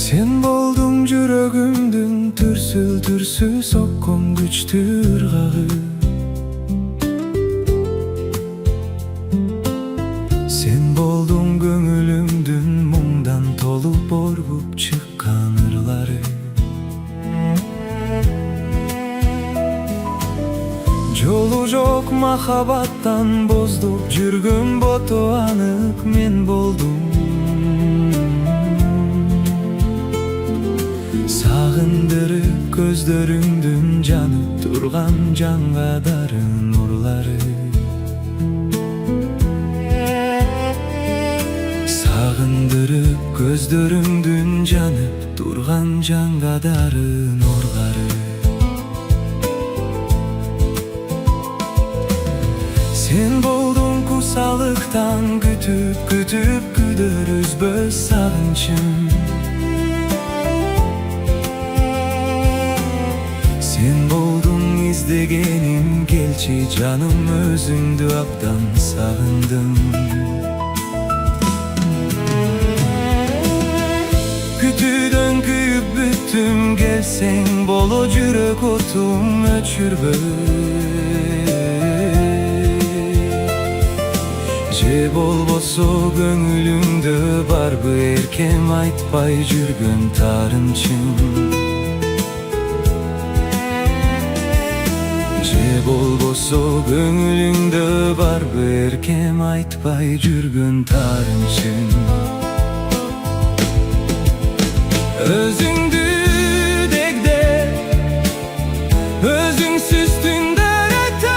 Sen boldun жүрөгүмдүн түрсүл соккон күчтүү ыргагы. Sen boldun көңүлүмдүн муңдан толуп оргуп чыккан ырлары. Жолу жок махабаттан боздуп жүргөн бото анык мен болдум. Sağındırıp gözlörүңдүн жанып турган жаңгадары нурлары. Sağındırıp gözlörүңдүн жанып турган жаңгадары нурлары. Sen болдуң кусалыктан күтүп күдөр үзбөс сагынчым. Sen boldun izlegenim, kelçi canım, özündü abdan sağındım. Kütüdön kıyıp büttüm, gelsen bolo jürek otum öçürböy. Je bolboso göңүлүңдө barby erkem айтпай жүргөн тарымчым. Bolboso göңүлүңдө barby erkem айтпай жүргөн тарымчым. Özüңdü degde, özüңsüz түндөр өтөт.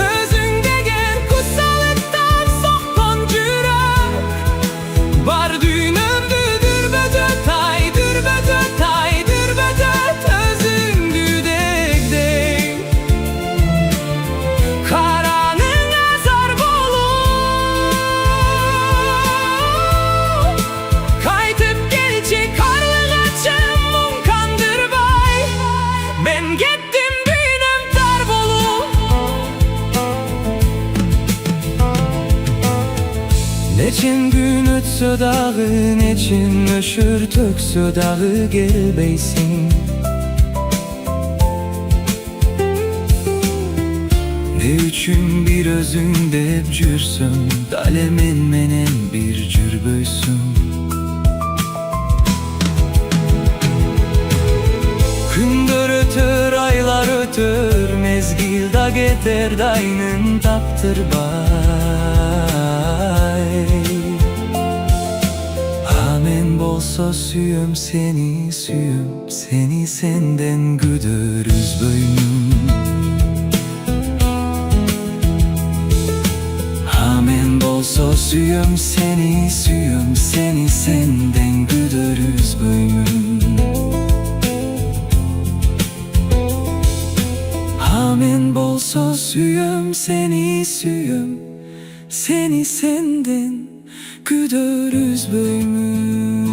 Özüң деген кусалыктан соккон жүрөк бар дүйнөмдү дүрбөтөт ай, дүрбөтөт ай, дүрбөтөt. Neçin gün ötsö dagы, neçin öşür töksö dagы gelbeysin. Ne üçün bir özüň dep jürsün, dale men menen bir jürböysün. Күндөр ötör, aylar ötör, mezgil da keter daýnyn taptırбай. Amen bolsa süýüm seni, süýüm seni, senden güdör üzböýmün. Amen bolsa süýüm seni, süýüm seni, senden güdör üzböýmün. Amen bolsa süýüm seni, süýüm seni, senden güdör üzböýmün.